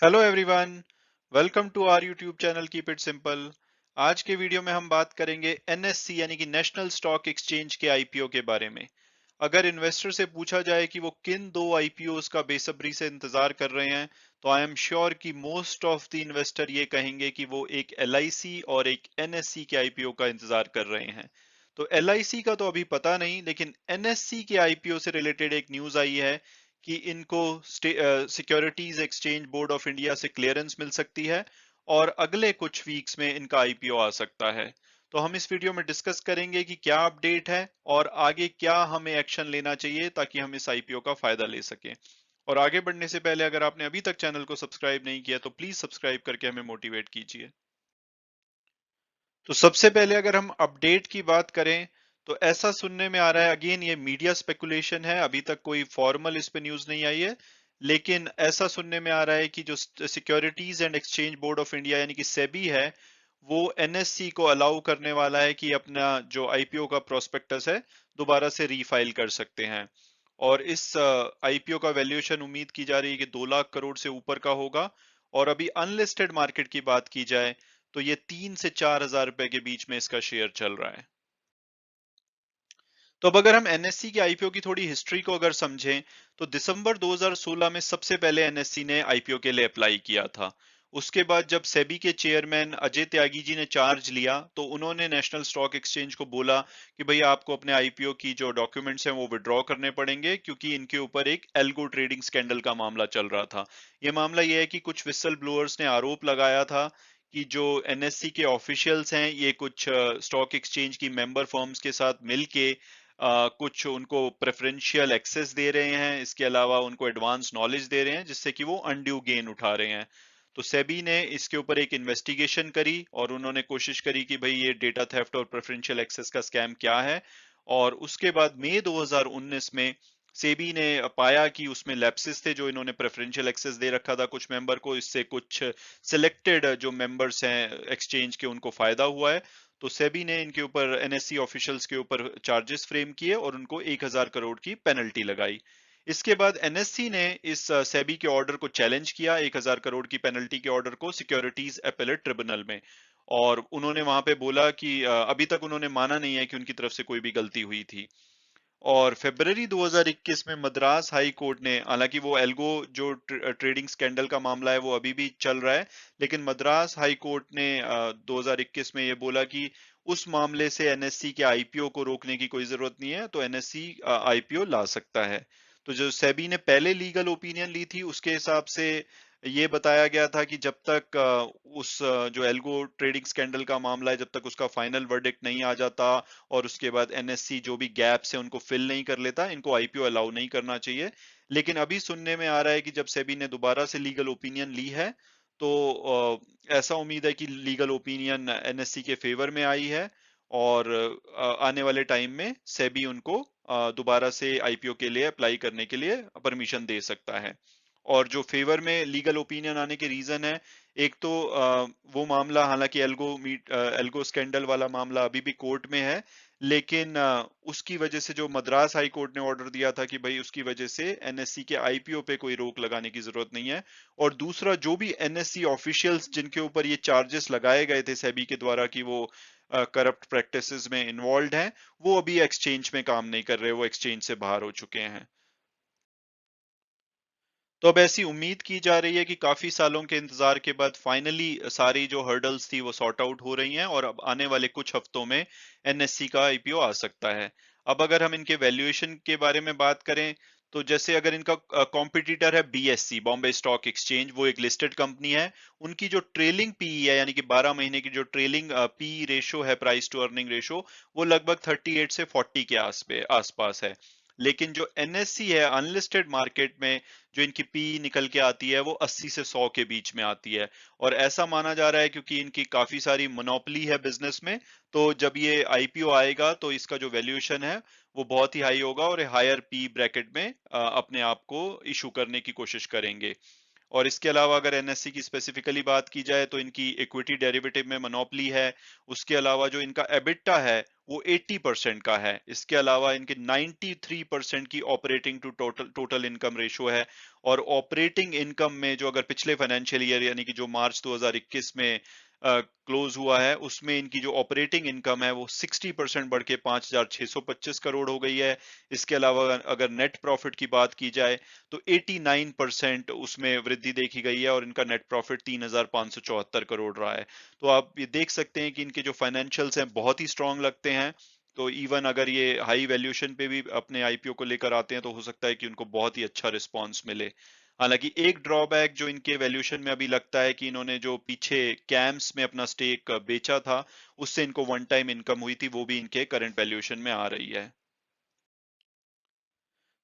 Hello everyone, welcome to our YouTube channel keep it simple. आज के video में हम बात करेंगे एनएससी यानी कि नेशनल स्टॉक एक्सचेंज के आईपीओ के बारे में। अगर इन्वेस्टर से पूछा जाए कि वो किन दो आईपीओस का बेसब्री से इंतजार कर रहे हैं, तो आई एम श्योर कि मोस्ट ऑफ द इन्वेस्टर ये कहेंगे कि वो एक एलआईसी और एक एनएससी के आईपीओ का इंतजार कर रहे हैं। तो एलआईसी का तो अभी पता नहीं, लेकिन एनएससी के आईपीओ से रिलेटेड एक न्यूज आई है कि इनको securities exchange board of India से क्लियरेंस मिल सकती है और अगले कुछ वीक्स में इनका आईपीओ आ सकता है। तो हम इस वीडियो में डिस्कस करेंगे कि क्या अपडेट है और आगे क्या हमें एक्शन लेना चाहिए ताकि हम इस आईपीओ का फायदा ले सकें। और आगे बढ़ने से पहले अगर आपने अभी तक चैनल को सब्सक्राइब नहीं किया तो प्लीज सब्सक्राइब करके हमें मोटिवेट कीजिए। तो सबसे पहले अगर हम अपडेट की बात करें, तो ऐसा सुनने में आ रहा है, अगेन ये मीडिया स्पेकुलेशन है, अभी तक कोई फॉर्मल इस पे न्यूज नहीं आई है, लेकिन ऐसा सुनने में आ रहा है कि जो securities and exchange board of India यानी कि सेबी है, वो एनएससी को अलाउ करने वाला है कि अपना जो आईपीओ का प्रोस्पेक्टस है दोबारा से रीफाइल कर सकते हैं। और इस आईपीओ का वैल्यूएशन उम्मीद की जा रही है कि 2 लाख करोड़ से ऊपर का होगा। और अभी अनलिस्टेड मार्केट की बात की जाए तो ये 3 से 4 हजार रुपए के बीच में इसका शेयर चल रहा है। तो अब अगर हम एनएससी के आईपीओ की थोड़ी हिस्ट्री को अगर समझें, तो दिसंबर 2016 में सबसे पहले एनएससी ने आईपीओ के लिए अप्लाई किया था। उसके बाद जब सेबी के चेयरमैन अजय त्यागी जी ने चार्ज लिया, तो उन्होंने नेशनल स्टॉक एक्सचेंज को बोला कि भैया आपको अपने आईपीओ की जो डॉक्यूमेंट्स हैं वो विड्रॉ करने पड़ेंगे, क्योंकि इनके ऊपर एक एल्गो ट्रेडिंग स्कैंडल का मामला चल रहा था। ये मामला ये है कि कुछ विसल ब्लोअर्स ने आरोप लगाया था कि जो एनएससी के ऑफिशियल्स हैं ये कुछ स्टॉक एक्सचेंज की मेंबर फर्म्स के साथ मिलके कुछ उनको प्रेफरेंशियल एक्सेस दे रहे हैं, इसके अलावा उनको एडवांस नॉलेज दे रहे हैं जिससे कि वो अनड्यू गेन उठा रहे हैं। तो सेबी ने इसके ऊपर एक इन्वेस्टिगेशन करी और उन्होंने कोशिश करी कि भाई ये डेटा थेफ्ट और प्रेफरेंशियल एक्सेस का स्कैम क्या है। और उसके बाद मई 2019 में सेबी ने पाया कि उसमें लैप्सेस थे, जो इन्होंने प्रेफरेंशियल एक्सेस दे रखा था कुछ मेंबर को, इससे कुछ सिलेक्टेड जो मेंबर्स हैं एक्सचेंज के उनको फायदा हुआ है। तो सेबी ने इनके ऊपर एनएससी ऑफिशियल्स के ऊपर चार्जेस फ्रेम किए और उनको 1 हजार करोड़ की पेनल्टी लगाई। इसके बाद एनएससी ने इस सेबी के ऑर्डर को चैलेंज किया, 1 हजार करोड़ की पेनल्टी के ऑर्डर को, सिक्योरिटीज एपेलेट ट्रिब्यूनल में। और उन्होंने वहां पे बोला कि अभी तक उन्होंने माना नहीं है कि उनकी तरफ से कोई भी गलती हुई थी। और फरवरी 2021 में मद्रास हाई कोर्ट ने, हालांकि वो एल्गो जो ट्रेडिंग स्कैंडल का मामला है वो अभी भी चल रहा है, लेकिन मद्रास हाई कोर्ट ने 2021 में ये बोला कि उस मामले से एनएससी के आईपीओ को रोकने की कोई जरूरत नहीं है, तो एनएससी आईपीओ ला सकता है। तो जो सेबी ने पहले लीगल ओपिनियन ली थी उसके हिसाब से ये बताया गया था कि जब तक जो एल्गो ट्रेडिंग स्कैंडल का मामला है, जब तक उसका फाइनल वर्डिक्ट नहीं आ जाता और उसके बाद एनएससी जो भी गैप्स है उनको फिल नहीं कर लेता, इनको आईपीओ अलाउ नहीं करना चाहिए। लेकिन अभी सुनने में आ रहा है कि जब सेबी ने दोबारा से लीगल ओपिनियन ली है, तो ऐसा उम्मीद है कि लीगल ओपिनियन एनएससी के फेवर में आई है और आने वाले टाइम में सेबी उनको दोबारा से आईपीओ के लिए अप्लाई करने के लिए परमिशन दे सकता है। और जो फेवर में लीगल ओपिनियन आने के रीजन है, एक तो वो मामला, हालांकि एल्गो स्कैंडल वाला मामला अभी भी कोर्ट में है, लेकिन उसकी वजह से जो मद्रास हाई कोर्ट ने ऑर्डर दिया था कि भाई उसकी वजह से एनएससी के आईपीओ पे कोई रोक लगाने की जरूरत नहीं है। और दूसरा, जो भी एनएससी ऑफिशियल्स जिनके ऊपर ये चार्जेस लगाए गए थे सेबी के द्वारा कि वो करप्ट प्रैक्टिसेस में इन्वॉल्व हैं, वो अभी एक्सचेंज में काम नहीं कर रहे, वो एक्सचेंज से बाहर हो चुके हैं। तो अब ऐसी उम्मीद की जा रही है कि काफी सालों के इंतजार के बाद फाइनली सारी जो हर्डल्स थी वो सॉर्ट आउट हो रही हैं और अब आने वाले कुछ हफ्तों में एनएससी का आईपीओ आ सकता है। अब अगर हम इनके वैल्यूएशन के बारे में बात करें, तो जैसे अगर इनका कॉम्पिटिटर है बीएससी, बॉम्बे स्टॉक एक्सचेंज, वो एक लिस्टेड कंपनी है। उनकी जो ट्रेलिंग पीई है, यानी कि 12 महीने की जो ट्रेलिंग पीई रेशो है, प्राइस टू अर्निंग रेशो, वो लगभग 38 से 40 के आसपास है। लेकिन जो एनएससी है अनलिस्टेड मार्केट में, जो इनकी पी निकल के आती है वो 80 से 100 के बीच में आती है। और ऐसा माना जा रहा है क्योंकि इनकी काफी सारी मोनोपोली है बिजनेस में, तो जब ये आईपीओ आएगा तो इसका जो वैल्यूएशन है वो बहुत ही हाई होगा और हायर पी ब्रैकेट में अपने आप को इशू करने की कोशिश करेंगे। और इसके अलावा अगर एनएससी की स्पेसिफिकली बात की जाए तो इनकी इक्विटी डेरिवेटिव में मोनोपोली है। उसके अलावा जो इनका एबिटा है वो 80% का है। इसके अलावा इनके 93% की operating to total total income ratio है। और ऑपरेटिंग इनकम में जो अगर पिछले फाइनेंशियल ईयर यानी कि जो मार्च 2021 में क्लोज हुआ है उसमें इनकी जो ऑपरेटिंग इनकम है वो 60% बढ़ के 5,625 करोड़ हो गई है। इसके अलावा अगर नेट प्रॉफिट की बात की जाए तो 89% उसमें वृद्धि देखी गई है और इनका नेट प्रॉफिट 3,574 करोड़ रहा है। तो आप ये देख सकते हैं कि इनके जो फाइनेंशियल्स हैं बहुत ही स्ट्रांग लगते हैं। तो इवन अगर ये हाई वैल्यूएशन पे भी अपने आईपीओ को लेकर आते हैं तो हो सकता है कि उनको बहुत ही अच्छा रिस्पॉन्स मिले। हालांकि एक ड्रॉबैक जो इनके वैल्यूएशन में अभी लगता है कि इन्होंने जो पीछे कैम्स में अपना स्टेक बेचा था उससे इनको वन टाइम इनकम हुई थी, वो भी इनके करंट वैल्यूएशन में आ रही है।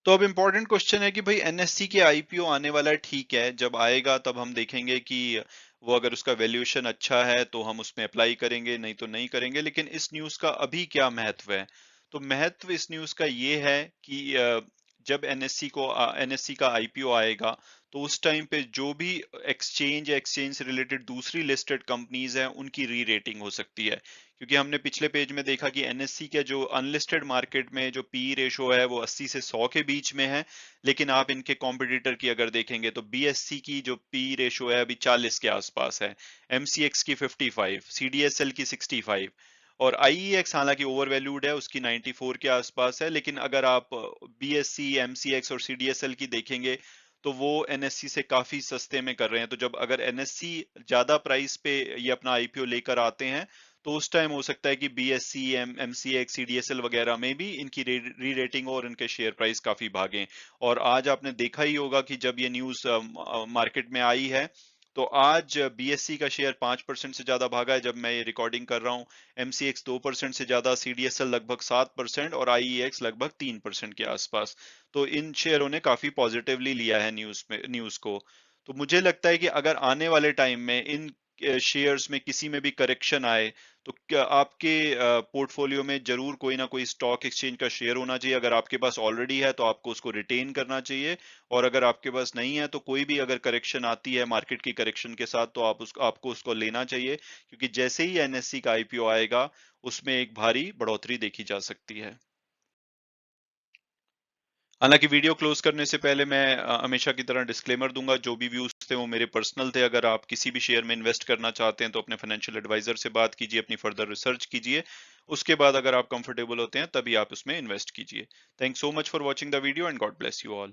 तो अब इम्पोर्टेंट क्वेश्चन है कि भाई एनएससी के आईपीओ आने वाला है, ठीक है, जब आएगा तब हम देखेंगे कि वो अगर उसका वैल्यूएशन अच्छा है तो हम उसमें अप्लाई करेंगे, नहीं तो नहीं करेंगे। लेकिन इस न्यूज़ का अभी क्या महत्व है? तो महत्व इस न्यूज़ का ये है कि जब एनएससी का आईपीओ आएगा तो उस टाइम पे जो भी एक्सचेंज या एक्सचेंज से रिलेटेड दूसरी लिस्टेड कंपनीज हैं उनकी री रेटिंग हो सकती है। क्योंकि हमने पिछले पेज में देखा कि एनएससी का जो अनलिस्टेड मार्केट में जो पी रेशो है वो 80 से 100 के बीच में है। लेकिन आप इनके कॉम्पिटिटर की अगर देखेंगे तो बीएससी की जो पी रेशो है अभी 40 के आसपास है, एमसीएक्स की 55, सीडीएसएल की 65 और आईईएक्स हालांकि ओवर वैल्यूड है, उसकी 94 के आसपास है। लेकिन अगर आप बीएससी, एमसीएक्स और सीडीएसएल की देखेंगे तो वो एनएससी से काफी सस्ते में कर रहे हैं। तो जब अगर एनएससी ज्यादा प्राइस पे ये अपना आईपीओ लेकर आते हैं तो उस टाइम हो सकता है कि बीएससी, एमसीएक्स, सीडीएसएल वगैरह में भी इनकी री रेटिंग और इनके शेयर प्राइस काफी भागे। और आज आपने देखा ही होगा कि जब ये न्यूज मार्केट में आई है तो आज बीएससी का शेयर 5% से ज्यादा भागा है जब मैं ये रिकॉर्डिंग कर रहा हूँ। एमसीएक्स 2% से ज्यादा, सीडीएसएल लगभग 7% और आईईएक्स लगभग 3% के आसपास। तो इन शेयरों ने काफी पॉजिटिवली लिया है न्यूज को। तो मुझे लगता है कि अगर आने वाले टाइम में इन शेयर्स में किसी में भी करेक्शन आए तो क्या आपके पोर्टफोलियो में जरूर कोई ना कोई स्टॉक एक्सचेंज का शेयर होना चाहिए। अगर आपके पास ऑलरेडी है तो आपको उसको रिटेन करना चाहिए। और अगर आपके पास नहीं है तो कोई भी अगर करेक्शन आती है मार्केट की करेक्शन के साथ तो आपको उसको लेना चाहिए, क्योंकि जैसे ही एनएससी का आईपीओ आएगा उसमें एक भारी बढ़ोतरी देखी जा सकती है। हालांकि वीडियो क्लोज करने से पहले मैं हमेशा की तरह डिस्क्लेमर दूंगा, जो भी व्यूज थे वो मेरे पर्सनल थे। अगर आप किसी भी शेयर में इन्वेस्ट करना चाहते हैं तो अपने फाइनेंशियल एडवाइजर से बात कीजिए, अपनी फर्दर रिसर्च कीजिए। उसके बाद अगर आप कंफर्टेबल होते हैं तभी आप उसमें इन्वेस्ट कीजिए। Thanks so much for watching the video and God bless you all.